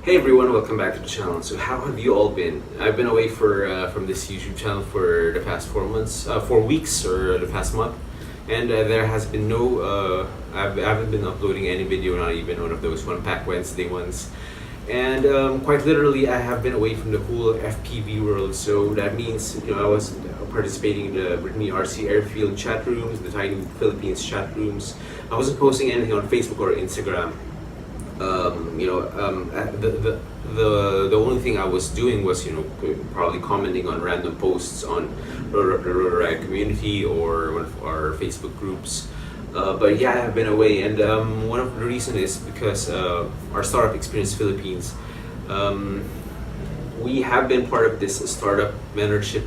Hey everyone, welcome back to the channel. So how have you all been? I've been away from this YouTube channel for the past 4 weeks or the past month, and there has been I haven't been uploading any video, not even one of those One Pack Wednesday ones. And quite literally, I have been away from the whole FPV world. So that means, I was participating in the Brittany RC Airfield chat rooms, the Tiny Philippines chat rooms. I wasn't posting anything on Facebook or Instagram. The only thing I was doing was probably commenting on random posts on the Ride community or one of our Facebook groups. But yeah, I have been away, and one of the reasons is because our Startup Experience Philippines, we have been part of this startup mentorship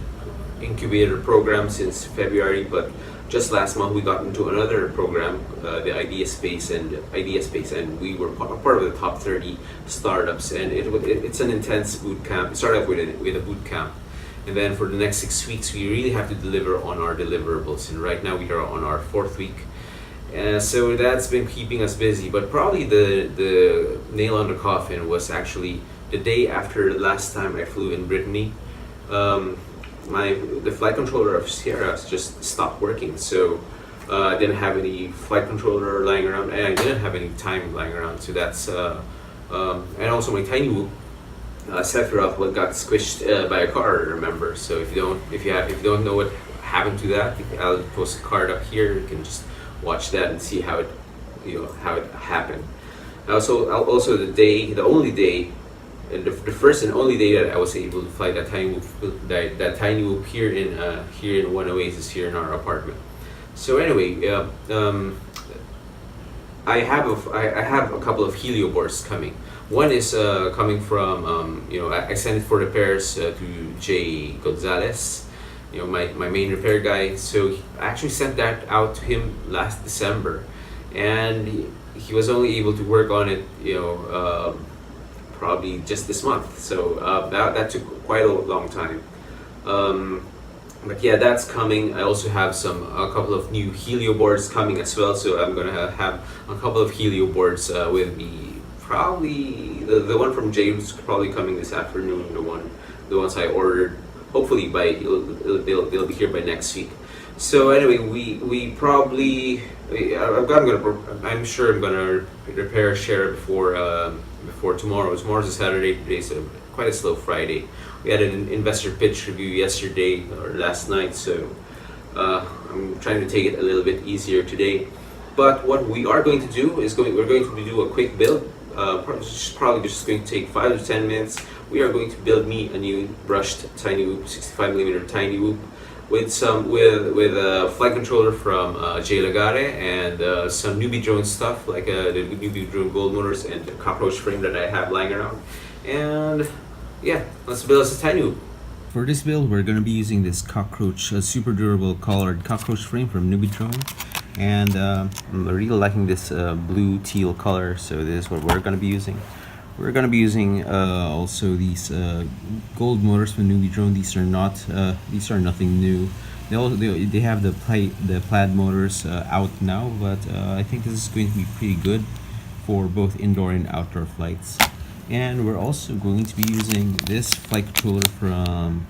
incubator program since February, but just last month we got into another program, the Idea Space, and we were part of the top 30 startups, and it's an intense boot camp. It started off with a boot camp, and then for the next 6 weeks we really have to deliver on our deliverables, and right now we are on our 4th week. So that's been keeping us busy, but probably the nail on the coffin was actually the day after the last time I flew in Brittany. The flight controller of Sierra just stopped working, so I didn't have any flight controller lying around, and I didn't have any time lying around. So that's and also my tiny whoop Sephiroth got squished by a car. Remember? So if you don't know what happened to that, I'll post a card up here. You can just watch that and see how it happened. Also the only day. And the first and only day that I was able to fly that tiny whoop here in One Oasis here in our apartment. So anyway, I have a couple of helio boards coming. One is coming from I sent it for repairs to Jay Gonzalez, my main repair guy. So I actually sent that out to him last December, and he was only able to work on it probably just this month, so that took quite a long time. But yeah, that's coming. I also have a couple of new helio boards coming as well, so I'm gonna have a couple of helio boards with me. Probably the one from James probably coming this afternoon. The ones I ordered, hopefully they'll be here by next week. So anyway, I'm sure I'm gonna repair share before tomorrow. Tomorrow's a Saturday, today's quite a slow Friday. We had an investor pitch review yesterday or last night, so I'm trying to take it a little bit easier today. But what we are going to do is we're going to do a quick build. Probably just going to take 5 to 10 minutes. We are going to build me a new brushed tiny whoop, 65mm tiny whoop, with a flight controller from Jay Lagare, and some newbie drone stuff like the newbie drone gold motors and the Cockroach frame that I have lying around. And yeah, let's build us a tiny whoop. For this build, we're going to be using this Cockroach super durable colored Cockroach frame from Newbie Drone, and I'm really liking this blue teal color, so this is what we're going to be using. We're going to be using also these gold motors from Newbie Drone. These are nothing new. They have the plaid motors out now, but I think this is going to be pretty good for both indoor and outdoor flights. And we're also going to be using this flight controller from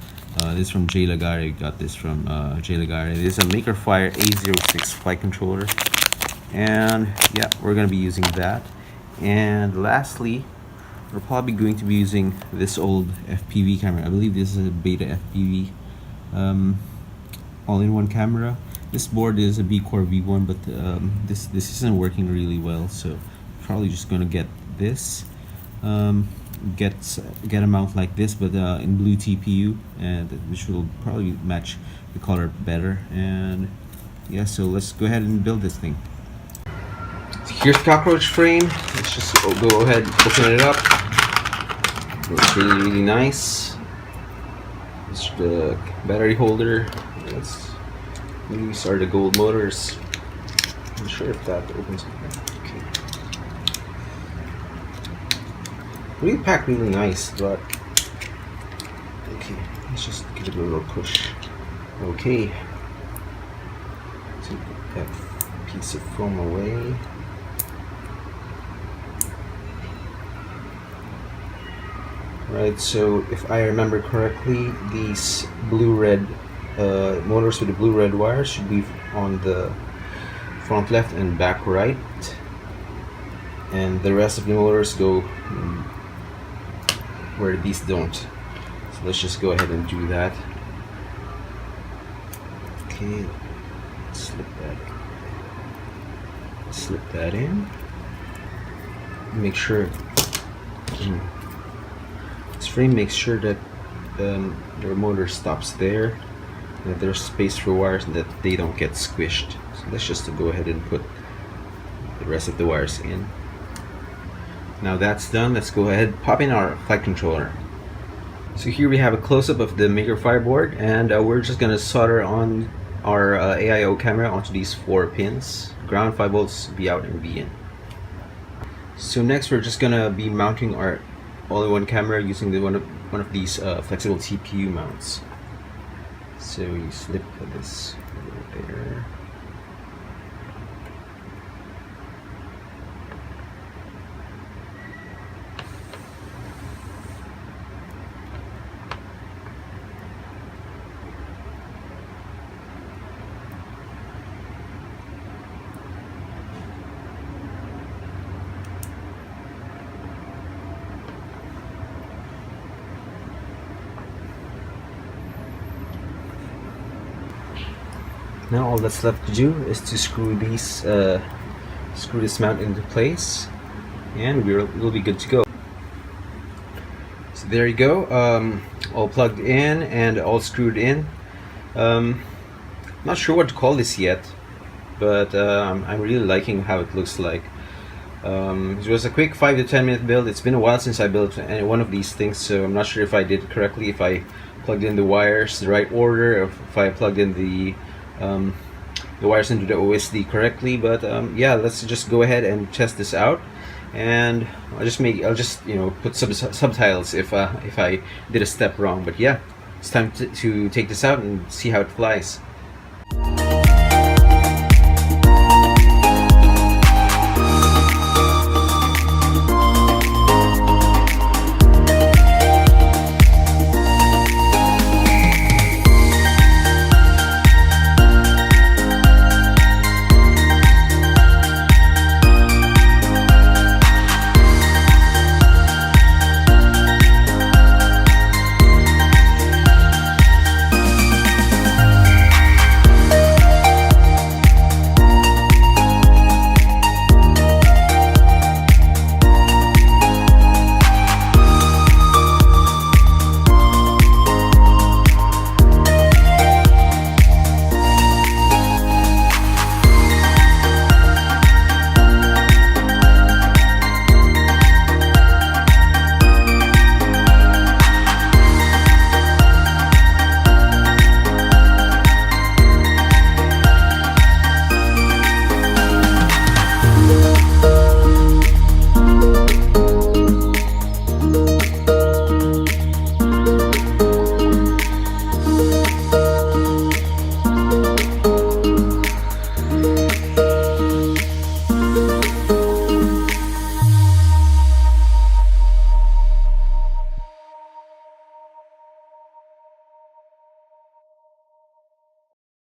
Jay Lagare. Got this from Jay Lagare. This is a Makerfire A06 flight controller, and yeah, we're going to be using that. And lastly, we're probably going to be using this old FPV camera. I believe this is a Beta FPV all-in-one camera. This board is a B-Core V1, but this isn't working really well, so probably just gonna get this. Get a mount like this, but in blue TPU, and which will probably match the color better. And yeah, so let's go ahead and build this thing. Here's the Cockroach frame. Let's just go ahead and open it up. It's really nice. It's the battery holder. These are the gold motors. I'm not sure if that opens. Okay. Really packed, really nice, but okay. Let's just give it a little push. Okay. Take that piece of foam away. Right, so if I remember correctly, these blue-red motors with the blue-red wires should be on the front left and back right, and the rest of the motors go where these don't. So let's just go ahead and do that. Okay, slip that in. Make sure this frame makes sure that your motor stops there, that there's space for wires and that they don't get squished. So let's just go ahead and put the rest of the wires in. Now that's done, let's go ahead and pop in our flight controller. So here we have a close-up of the maker fireboard, and we're just going to solder on our AIO camera onto these 4 pins. Ground, 5 volts, V out and V in. So next we're just going to be mounting our all-in-one camera using one of these flexible TPU mounts. So you slip this over there. Now all that's left to do is to screw this mount into place, and we'll be good to go. So there you go, all plugged in and all screwed in. Not sure what to call this yet, but I'm really liking how it looks like. It was a quick 5 to 10 minute build. It's been a while since I built one of these things, so I'm not sure if I did it correctly, if I plugged in the wires the right order, or if I plugged in the wires into the OSD correctly. But yeah, let's just go ahead and test this out, and I'll just put subtitles if I did a step wrong. But yeah, it's time to take this out and see how it flies.